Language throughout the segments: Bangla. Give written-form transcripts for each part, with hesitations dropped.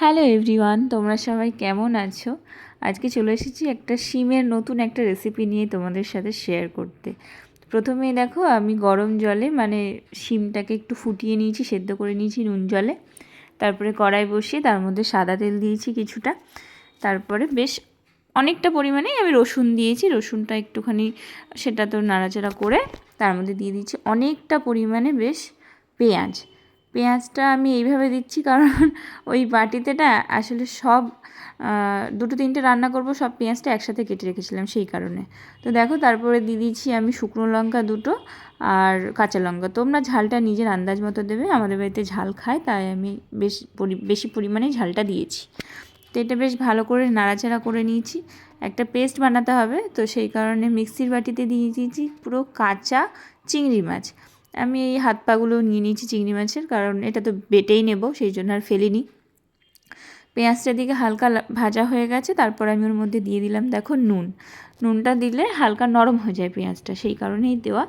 হ্যালো এভরিওয়ান, তোমরা সবাই কেমন আছো? আজকে চলে এসেছি একটা শিমের নতুন একটা রেসিপি নিয়ে তোমাদের সাথে শেয়ার করতে। প্রথমেই দেখো আমি গরম জলে শিমটাকে একটু ফুটিয়ে নিয়েছি, সেদ্ধ করে নিয়েছি নুন জলে। তারপরে কড়াই বসিয়ে তার মধ্যে সাদা তেল দিয়েছি কিছুটা। তারপরে বেশ অনেকটা পরিমাণে আমি রসুন দিয়েছি। রসুনটা একটুখানি সেটা তো নাড়াচাড়া করে তার মধ্যে দিয়ে দিচ্ছি অনেকটা পরিমাণে বেশ পেঁয়াজ। পেঁয়াজটা আমি এইভাবে দিচ্ছি কারণ ওই বাটিতে আসলে সব দুটো তিনটে রান্না করব, সব পেঁয়াজটা একসাথে কেটে রেখেছিলাম সেই কারণে। তো দেখো তারপরে দিয়ে দিচ্ছি আমি শুকনো লঙ্কা দুটো আর কাঁচা লঙ্কা। তোমরা ঝালটা নিজের আন্দাজ মতো দেবে। আমাদের বাড়িতে ঝাল খায় তাই আমি বেশি পরিমাণে ঝালটা দিয়েছি। তো এটা বেশ ভালো করে নাড়াচাড়া করে নিয়েছি। একটা পেস্ট বানাতে হবে, তো সেই কারণে মিক্সির বাটিতে দিয়ে দিয়েছি পুরো কাঁচা চিংড়ি মাছ। আমি এই হাত পাগুলো নিয়ে নিয়েছি চিংড়ি মাছের, কারণ এটা তো বেটেই নেব, সেই জন্য আর ফেলিনি। পেঁয়াজটা দিকে হালকা ভাজা হয়ে গেছে, তারপর আমি ওর মধ্যে দিয়ে দিলাম দেখো নুনটা দিলে হালকা নরম হয়ে যায় পেঁয়াজটা, সেই কারণেই দেওয়া।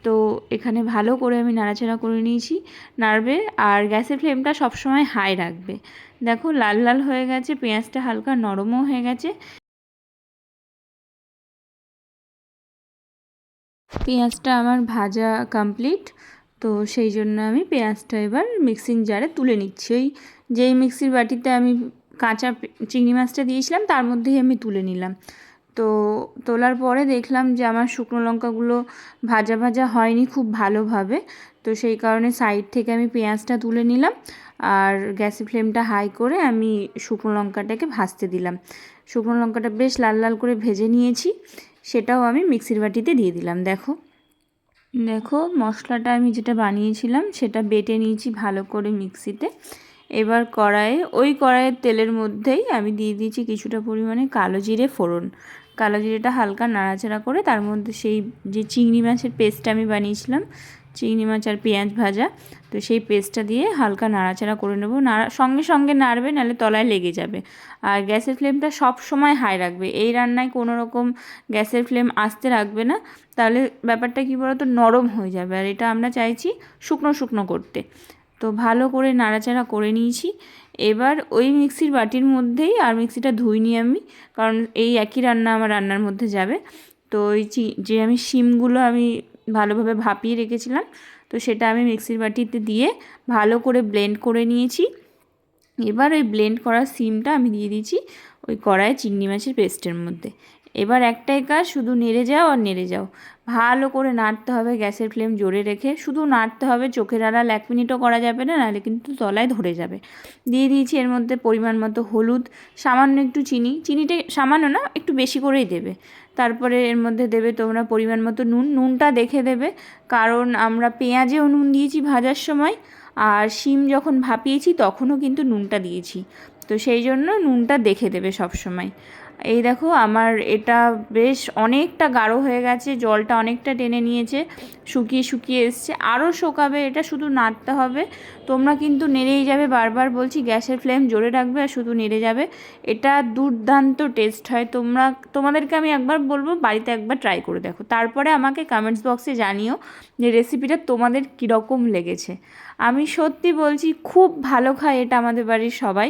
তো এখানে ভালো করে আমি নাড়াচাড়া করে নিয়েছি। নাড়বে আর গ্যাসের ফ্লেমটা সবসময় হাই রাখবে। দেখো লাল লাল হয়ে গেছে, পেঁয়াজটা হালকা নরমও হয়ে গেছে। পেঁয়াজটা আমার ভাজা কমপ্লিট। তো সেই জন্য আমি পেঁয়াজটা এবার মিক্সিং জারে তুলে নিচ্ছি। ওই যেই মিক্সির বাটিতে আমি কাঁচা চিংড়ি মাছটা দিয়েছিলাম তার মধ্যেই আমি তুলে নিলাম। তো তোলার পরে দেখলাম যে আমার শুকনো লঙ্কাগুলো ভাজা ভাজা হয়নি খুব ভালোভাবে। তো সেই কারণে সাইড থেকে আমি পেঁয়াজটা তুলে নিলাম আর গ্যাসের ফ্লেমটা হাই করে আমি শুকনো লঙ্কাটাকে ভাজতে দিলাম। শুকনো লঙ্কাটা বেশ লাল লাল করে ভেজে নিয়েছি, সেটাও আমি মিক্সির বাটিতে দিয়ে দিলাম। দেখো দেখো মশলাটা আমি যেটা বানিয়েছিলাম সেটা বেটে নিয়েছি ভালো করে মিক্সিতে। এবার ওই কড়াইয়ের তেলের মধ্যেই আমি দিয়ে দিয়েছি কিছুটা পরিমাণে কালো জিরে ফোড়ন। কালো জিরেটা হালকা নাড়াচাড়া করে তার মধ্যে সেই যে চিংড়ি মাছের পেস্টটা আমি বানিয়েছিলাম, চিংড়ি মাছ আর পেঁয়াজ ভাজা, তো সেই পেস্টটা দিয়ে হালকা নাড়াচাড়া করে নেব। সঙ্গে সঙ্গে নাড়বে, নাহলে তলায় লেগে যাবে। আর গ্যাসের ফ্লেমটা সব সময় হাই রাখবে। এই রান্নায় কোনো রকম গ্যাসের ফ্লেম আস্তে রাখবে না, তাহলে ব্যাপারটা কী বলো তো, নরম হয়ে যাবে। আর এটা আমরা চাইছি শুকনো শুকনো করতে। তো ভালো করে নাড়াচাড়া করে নিয়েছি। এবার ওই মিক্সির বাটির মধ্যেই, আর মিক্সিটা ধুইনি আমি, কারণ এই একই রান্না আমার রান্নার মধ্যে যাবে। তো ওই যে আমি শিমগুলো আমি ভালোভাবে ভাপিয়ে রেখেছিলাম, তো সেটা আমি মিক্সির বাটিতে দিয়ে ভালো করে ব্লেন্ড করে নিয়েছি। এবার ওই ব্লেন্ড করা শিমটা আমি দিয়ে দিয়েছি ওই কড়াইয়ে চিংড়ি মাছের পেস্টের মধ্যে। এবার একটাই কাজ, শুধু নেড়ে যাও আর নেড়ে যাও। ভালো করে নাড়তে হবে, গ্যাসের ফ্লেম জোরে রেখে শুধু নাড়তে হবে। চোখের আড়াল 1 মিনিটও করা যাবে না, নাহলে কিন্তু তলায় ধরে যাবে। দিয়ে দিয়েছি এর মধ্যে পরিমাণ মতো হলুদ, সামান্য একটু চিনিটা সামান্য না, একটু বেশি করেই দেবে। তারপরে এর মধ্যে দেবে তোমরা পরিমাণ মতো নুনটা দেখে দেবে, কারণ আমরা পেঁয়াজেও নুন দিয়েছি ভাজার সময়, আর শিম যখন ভাপিয়েছি তখনও কিন্তু নুনটা দিয়েছি। তো সেই জন্য নুনটা দেখে দেবে সব সময়। এই দেখো আমার এটা বেশ অনেকটা গাঢ় হয়ে গেছে, জলটা অনেকটা টেনে নিয়েছে, শুকিয়ে শুকিয়ে এসছে, আরও শুকাবে। এটা শুধু নাড়তে হবে, তোমরা কিন্তু নেড়েই যাবে। বারবার বলছি গ্যাসের ফ্লেম জোরে রাখবে আর শুধু নেড়ে যাবে। এটা দুর্দান্ত টেস্ট হয়। তোমাদেরকে আমি একবার বলবো বাড়িতে একবার ট্রাই করে দেখো, তারপরে আমাকে কমেন্টস বক্সে জানিও যে রেসিপিটা তোমাদের কীরকম লেগেছে। আমি সত্যি বলছি খুব ভালো খায় এটা আমাদের বাড়ির সবাই,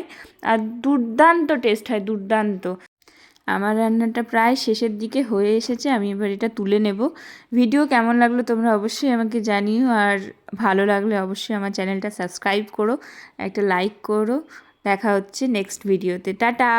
আর দুর্দান্ত টেস্ট হয়, দুর্দান্ত। আমার রান্নাটা প্রায় শেষের দিকে হয়ে এসেছে, আমি এবার এটা তুলে নেব। ভিডিও কেমন লাগলো তোমরা অবশ্যই আমাকে জানিও, আর ভালো লাগলে অবশ্যই আমার চ্যানেলটা সাবস্ক্রাইব করো, একটা লাইক করো। দেখা হচ্ছে নেক্সট ভিডিওতে। টাটা।